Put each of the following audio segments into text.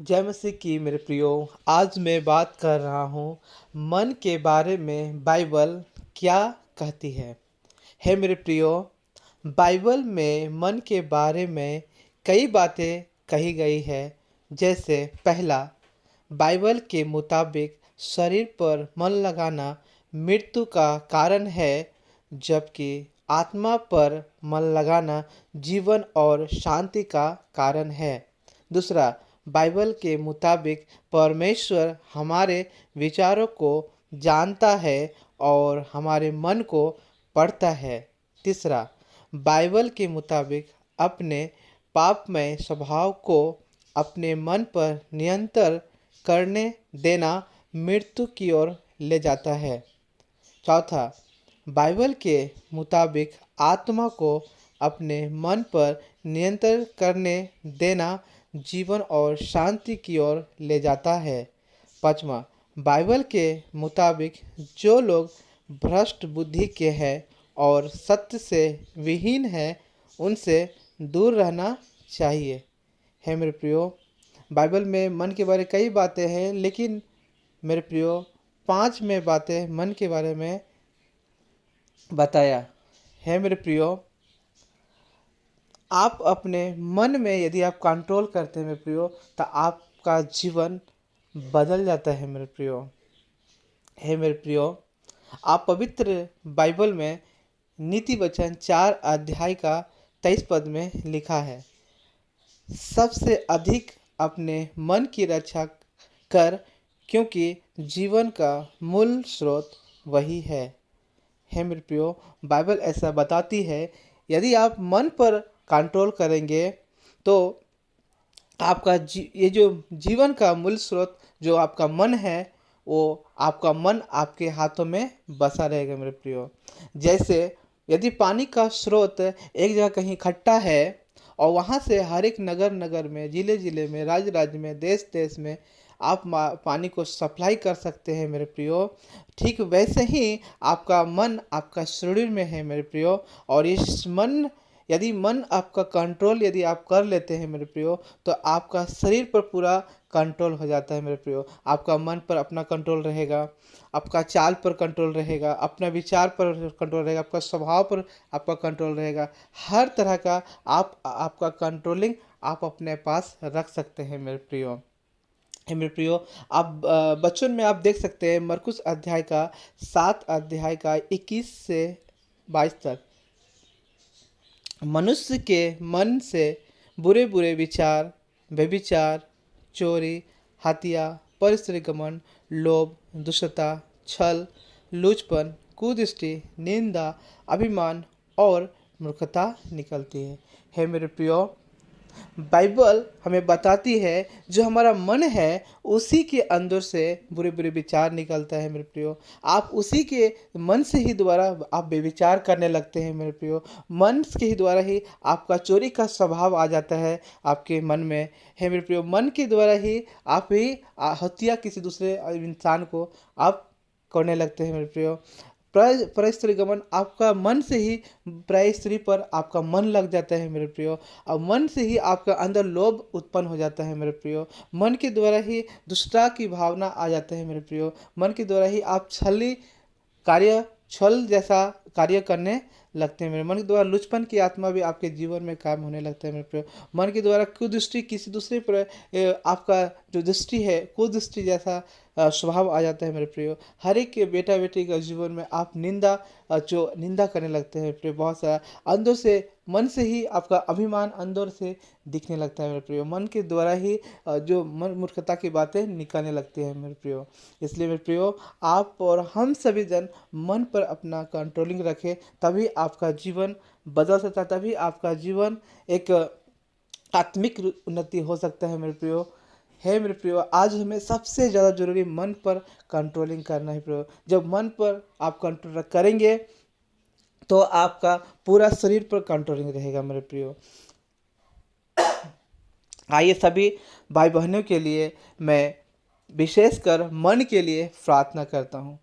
जय मसीह की मेरे प्रियो। आज मैं बात कर रहा हूँ मन के बारे में बाइबल क्या कहती है मेरे प्रियो। बाइबल में मन के बारे में कई बातें कही गई है। जैसे पहला, बाइबल के मुताबिक शरीर पर मन लगाना मृत्यु का कारण है, जबकि आत्मा पर मन लगाना जीवन और शांति का कारण है। दूसरा, बाइबल के मुताबिक परमेश्वर हमारे विचारों को जानता है और हमारे मन को पढ़ता है। तीसरा, बाइबल के मुताबिक अपने पापमय स्वभाव को अपने मन पर नियंत्रण करने देना मृत्यु की ओर ले जाता है। चौथा, बाइबल के मुताबिक आत्मा को अपने मन पर नियंत्रण करने देना जीवन और शांति की ओर ले जाता है। पाँचवा, बाइबल के मुताबिक जो लोग भ्रष्ट बुद्धि के हैं और सत्य से विहीन हैं, उनसे दूर रहना चाहिए। है मेरे प्रियो, बाइबल में मन के बारे कई बातें हैं, लेकिन मेरे प्रियो 5 में बातें मन के बारे में बताया है। मेरे प्रियो, आप अपने मन में यदि आप कंट्रोल करते हैं मेरे प्रियो, तो आपका जीवन बदल जाता है मेरे प्रियो। है मेरे प्रियो, आप पवित्र बाइबल में नीति वचन 4 अध्याय का 23 पद में लिखा है, सबसे अधिक अपने मन की रक्षा कर, क्योंकि जीवन का मूल स्रोत वही है। मेरे प्रियो, बाइबल ऐसा बताती है, यदि आप मन पर कंट्रोल करेंगे तो आपका ये जो जीवन का मूल स्रोत जो आपका मन है, वो आपका मन आपके हाथों में बसा रहेगा मेरे प्रियो। जैसे यदि पानी का स्रोत एक जगह कहीं इकट्ठा है और वहाँ से हर एक नगर नगर में, ज़िले ज़िले में, राज्य राज्य में, देश देश में आप पानी को सप्लाई कर सकते हैं मेरे प्रियो। ठीक वैसे ही आपका मन आपका शरीर में है मेरे प्रियो। और इस मन, यदि मन आपका कंट्रोल यदि आप कर लेते हैं मेरे प्रियो, तो आपका शरीर पर पूरा कंट्रोल हो जाता है मेरे प्रियो। आपका मन पर अपना कंट्रोल रहेगा, आपका चाल पर कंट्रोल रहेगा, अपना विचार पर कंट्रोल रहेगा, आपका स्वभाव पर आपका कंट्रोल रहेगा। हर तरह का आपका कंट्रोलिंग आप अपने पास रख सकते हैं मेरे प्रियो। मेरे प्रियो, आप बचपन में आप देख सकते हैं मरकुस अध्याय का 7 अध्याय का 21 से 22 तक, मनुष्य के मन से बुरे बुरे विचार, व्यभिचार, चोरी, हत्या, परस्त्री घमंड, लोभ, दुष्टता, छल, लूचपन, कुदृष्टि, निंदा, अभिमान और मूर्खता निकलती है मेरे प्रियो। बाइबल हमें बताती है जो हमारा मन है उसी के अंदर से बुरे बुरे विचार निकलता है मेरे प्रियो। आप उसी के मन से ही द्वारा आप बेविचार करने लगते हैं मेरे प्रियो। मन के ही द्वारा ही आपका चोरी का स्वभाव आ जाता है आपके मन में। है मेरे प्रियो, मन के द्वारा ही आप ही हत्या किसी दूसरे इंसान को आप करने लगते हैं मेरे प्रियो। परस्त्री गमन, आपका मन से ही प्राय स्त्री पर आपका मन लग जाता है मेरे प्रियो। और मन से ही आपका अंदर लोभ उत्पन्न हो जाता है मेरे प्रियो। मन के द्वारा ही दुष्टता की भावना आ जाता है मेरे प्रियो। मन के द्वारा ही आप छल जैसा कार्य करने लगते हैं मेरे। मन के द्वारा लुचपन की आत्मा भी आपके जीवन में काम होने लगता है मेरे प्रियो। मन के द्वारा कुदृष्टि, किसी दूसरे पर आपका जो दृष्टि है कुदृष्टि जैसा स्वभाव आ जाता है मेरे प्रियो। हर एक के बेटा बेटी का जीवन में आप जो निंदा करने लगते हैं प्रियो। बहुत सारा अंदर से, मन से ही आपका अभिमान अंदर से दिखने लगता है मेरे प्रियो। मन के द्वारा ही जो मन मूर्खता की बातें निकलने लगती हैं मेरे प्रियो। इसलिए मेरे प्रियो, आप और हम सभी जन मन पर अपना कंट्रोलिंग रखें, तभी आपका जीवन बदल सकता है, तभी आपका जीवन एक आत्मिक उन्नति हो सकता है मेरे प्रियो। है मेरे प्रियो, आज हमें सबसे ज़्यादा जरूरी मन पर कंट्रोलिंग करना है प्रियो। जब मन पर आप कंट्रोल करेंगे तो आपका पूरा शरीर पर कंट्रोलिंग रहेगा मेरे प्रियो। आइए सभी भाई बहनों के लिए मैं विशेषकर मन के लिए प्रार्थना करता हूँ।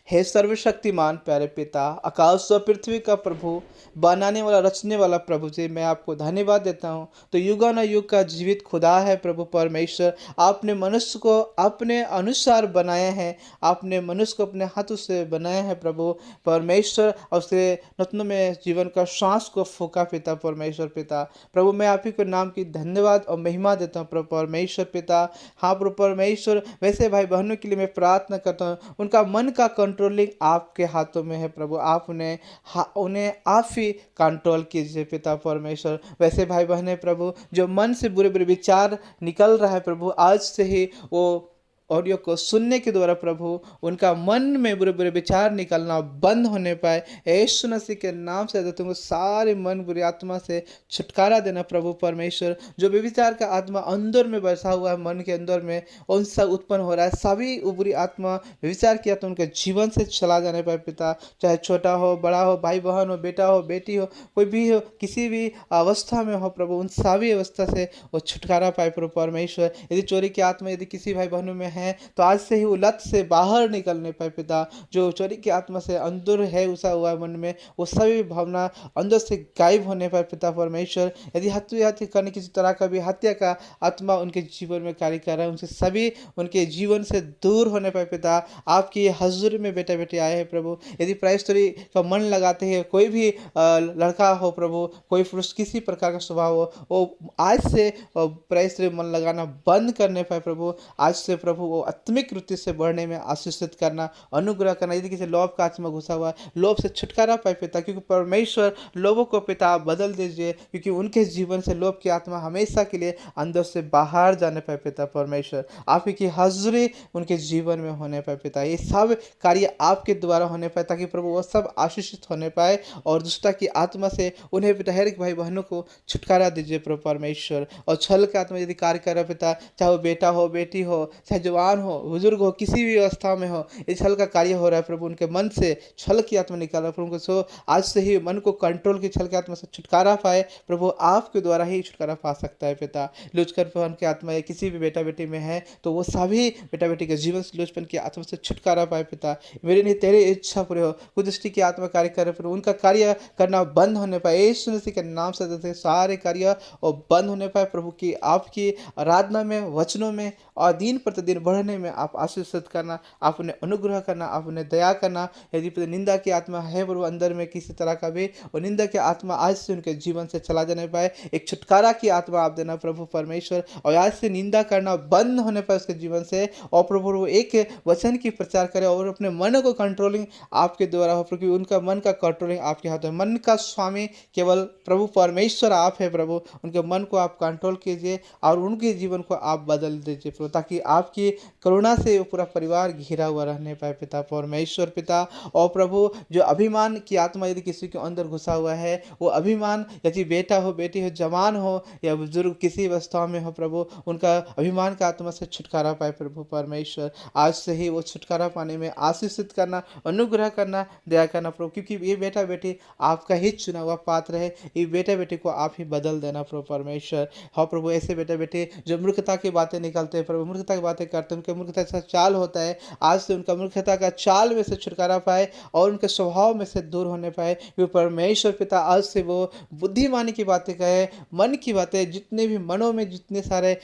हे सर्वशक्तिमान प्यारे पिता, आकाश व पृथ्वी का प्रभु, बनाने वाला रचने वाला प्रभु जी, मैं आपको धन्यवाद देता हूँ। तो युगानुयुग का जीवित खुदा है प्रभु परमेश्वर, आपने मनुष्य को अपने अनुसार बनाया है, आपने मनुष्य को अपने हाथों से बनाया है प्रभु परमेश्वर, और उसके नथनों में जीवन का श्वास को फूका पिता परमेश्वर पिता। प्रभु मैं आप ही के नाम की धन्यवाद और महिमा देता हूँ प्रभु परमेश्वर पिता। हाँ प्रभु परमेश्वर, वैसे भाई बहनों के लिए मैं प्रार्थना करता हूँ, उनका मन का कंट्रोलिंग आपके हाथों में है प्रभु, आप उन्हें आप ही कंट्रोल कीजिए पिता परमेश्वर। वैसे भाई बहनें प्रभु, जो मन से बुरे बुरे विचार निकल रहा है प्रभु, आज से ही वो ऑडियो को सुनने के द्वारा प्रभु उनका मन में बुरे बुरे विचार निकलना बंद होने पाए। यीशु मसीह के नाम से तुमको सारे मन बुरी आत्मा से छुटकारा देना प्रभु परमेश्वर। जो व्यभिचार का आत्मा अंदर में बसा हुआ है, मन के अंदर में उन सब उत्पन्न हो रहा है, सभी बुरी आत्मा व्यभिचार किया तो उनके जीवन से चला जाने पाए पिता। चाहे छोटा हो बड़ा हो, भाई बहन हो, बेटा हो बेटी हो, कोई भी हो, किसी भी अवस्था में हो प्रभु, उन सभी अवस्था से वो छुटकारा पाए प्रभु परमेश्वर। यदि चोरी की आत्मा यदि किसी भाई बहनों में है तो आज से ही वो लत से बाहर निकलने पाए पिता। जो चोरी की आत्मा से अंदर है उसा हुआ मन में, वो सभी भावना अंदर से गायब होने पाए पिता परमेश्वर। यदि हत्या करने किसी तरह का भी हत्या का आत्मा उनके जीवन में कार्य कर रहा है, उनसे सभी उनके जीवन से दूर होने पाए पिता। आपकी हजूर में बेटा बेटी आए हैं प्रभु, यदि प्रायश्चरी का मन लगाते हैं, कोई भी लड़का हो प्रभु, कोई पुरुष किसी प्रकार का स्वभाव हो, वो आज से प्रायश्चरी मन लगाना बंद करने पाए प्रभु। आज से प्रभु वो आत्मिक वृत्ति से बढ़ने में आशीषित करना, अनुग्रह करना। यदि किसी लोभ का आत्मा घुसा हुआ है, लोभ से छुटकारा पाए पिता, क्योंकि परमेश्वर लोभों को पिता आप बदल दीजिए, क्योंकि उनके जीवन से लोभ की आत्मा हमेशा के लिए अंदर से बाहर जाने पाए पिता परमेश्वर। आप ही की हाजिरी उनके जीवन में होने पाए पिता, ये सब कार्य आपके द्वारा होने पाए, ताकि प्रभु वो सब आशीषित होने पाए और दुष्टता की आत्मा से उन्हें पिता हर एक भाई बहनों को छुटकारा दीजिए प्रभु परमेश्वर। और छल की आत्मा यदि कार्य कर रहा पिता, चाहे वो बेटा हो बेटी हो, चाहे जवान हो बुजुर्ग हो, किसी भी अवस्था में हो, ये छल का कार्य हो रहा है प्रभु, उनके मन से छल की आत्मा निकाल रहा है प्रभु को। सो आज से ही मन को कंट्रोल की छल की आत्मा से छुटकारा पाए प्रभु, आपके द्वारा ही छुटकारा पा सकता है पिता। लुचपन की आत्मा या किसी भी बेटा बेटी में है तो वो सभी बेटा बेटी के जीवन से लुचपन की आत्मा से छुटकारा पाए पिता। मेरे लिए तेरी इच्छा पूरी हो, कुदृष्टि की आत्मा कार्य करे प्रभु, उनका कार्य करना बंद होने पाए यीशु मसीह के नाम से। सारे कार्य और बंद होने पाए प्रभु, की आपकी आराधना में, वचनों में और दिन प्रतिदिन बढ़ने में आप आशीषित करना, आप उन्हें अनुग्रह करना, आप उन्हें दया करना। यदि निंदा की आत्मा है प्रभु अंदर में किसी तरह का भी, और निंदा की आत्मा आज से उनके जीवन से चला जाने पाए, एक छुटकारा की आत्मा आप देना प्रभु परमेश्वर। और आज से निंदा करना बंद होने पाए उसके जीवन से, और प्रभु वो एक वचन की प्रचार करे और अपने मन को कंट्रोलिंग आपके द्वारा हो, क्योंकि उनका मन का कंट्रोलिंग आपके हाथ में। मन का स्वामी केवल प्रभु परमेश्वर आप है प्रभु, उनके मन को आप कंट्रोल कीजिए और उनके जीवन को आप बदल दीजिए प्रभु, ताकि आपकी करुणा से वो पूरा परिवार घिरा हुआ रहने पाए पिता परमेश्वर पिता। और प्रभु जो अभिमान की आत्मा यदि किसी के अंदर घुसा हुआ है, वो अभिमान यदि बेटा हो बेटी हो, जवान हो या बुजुर्ग किसी अवस्था में हो प्रभु, उनका अभिमान का आत्मा से छुटकारा पाए प्रभु परमेश्वर। आज से ही वो छुटकारा पाने में आशीषित करना, अनुग्रह करना, दया करना प्रभु, क्योंकि ये बेटा बेटी आपका ही चुना हुआ पात्र है। ये बेटा बेटी को आप ही बदल देना प्रभु परमेश्वर। हाँ प्रभु, ऐसे बेटा बेटे जो मूर्खता की बातें निकलते हैं प्रभु, मूर्खता की बातें करते हैं, उनके मूर्खता का चाल होता है, आज से उनका मूर्खता का चाल में से छुटकारा पाए और उनके स्वभाव में से दूर होने पाए। क्योंकि परमेश्वर पिता आज से वो बुद्धिमानी की बातें कहे, मन की बातें, जितने भी मनों में जितने सारे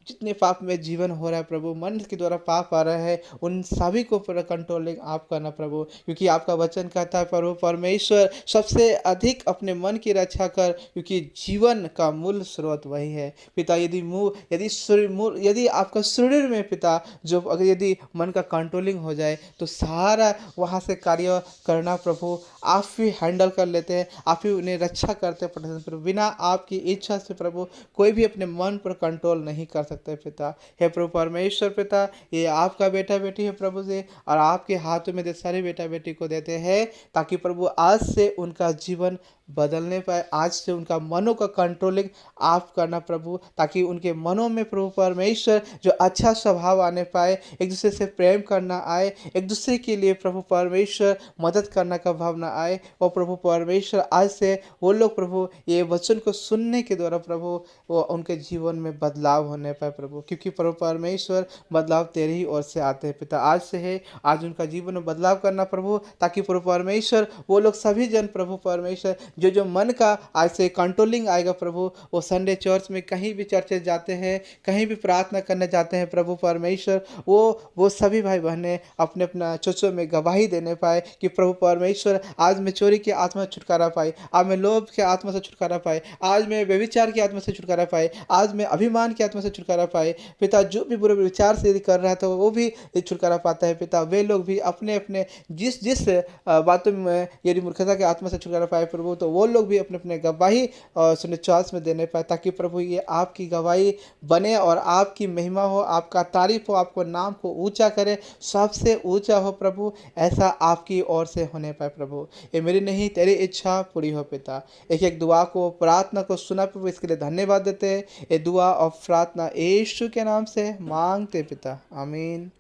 जितने पाप में जीवन हो रहा है प्रभु, मन के द्वारा पाप आ रहा है, उन सभी को पूरा कंट्रोलिंग आप करना प्रभु, क्योंकि आपका वचन कहता है प्रभु परमेश्वर सबसे अधिक अपने मन की रक्षा कर, क्योंकि जीवन का मूल स्रोत वही है पिता। यदि आपका शरीर में पिता जो अगर यदि मन का कंट्रोलिंग हो जाए तो सारा वहाँ से कार्य करना प्रभु आप ही हैंडल कर लेते हैं, आप ही उन्हें रक्षा करते हैं प्रभु। बिना आपकी इच्छा से प्रभु कोई भी अपने मन पर कंट्रोल नहीं कर सकते पिता। हे प्रभु परमेश्वर पिता, ये आपका बेटा बेटी है प्रभु जी, और आपके हाथों में सारे बेटा बेटी को देते हैं, ताकि प्रभु आज से उनका जीवन बदलने पाए। आज से उनका मनों का कंट्रोलिंग आप करना प्रभु, ताकि उनके मनों में प्रभु परमेश्वर जो अच्छा स्वभाव आने पाए, एक दूसरे से प्रेम करना आए, एक दूसरे के लिए प्रभु परमेश्वर मदद करने का भावना आए। वो प्रभु परमेश्वर आज से वो लोग प्रभु ये वचन को सुनने के द्वारा प्रभु वो उनके जीवन में बदलाव होने पाए प्रभु, क्योंकि प्रभु परमेश्वर बदलाव तेरे ही ओर से आते हैं पिता। आज से है, आज उनका जीवन में बदलाव करना प्रभु, ताकि प्रभु परमेश्वर वो लोग सभी जन प्रभु परमेश्वर जो जो मन का आज से कंट्रोलिंग आएगा प्रभु, वो संडे चर्च में कहीं भी चर्चे जाते हैं, कहीं भी प्रार्थना करने जाते हैं प्रभु परमेश्वर, वो सभी भाई बहनें अपने अपना चर्चों में गवाही देने पाए कि प्रभु परमेश्वर आज मैं चोरी की आत्मा से छुटकारा पाई, आज मैं लोभ की आत्मा से छुटकारा पाए, आज मैं व्यभिचार की आत्मा से छुटकारा पाए, आज मैं अभिमान की आत्मा से छुटकारा पाए पिता। जो भी बुरे विचार से यदि कर रहा था वो भी छुटकारा पाता है पिता। वे लोग भी अपने अपने जिस जिस बातों में यदि मूर्खता की आत्मा से छुटकारा पाए प्रभु, तो वो लोग भी अपने अपने गवाही सुनिश्वास में देने पाए, ताकि प्रभु ये आपकी गवाही बने और आपकी महिमा हो, आपका तारीफ हो, आपको नाम को ऊंचा करे, सबसे ऊंचा हो प्रभु, ऐसा आपकी ओर से होने पाए प्रभु। ये मेरी नहीं तेरी इच्छा पूरी हो पिता। एक एक दुआ को प्रार्थना को सुना प्रभु, इसके लिए धन्यवाद देते हैं। ये दुआ और प्रार्थना यीशु के नाम से मांगते पिता, आमीन।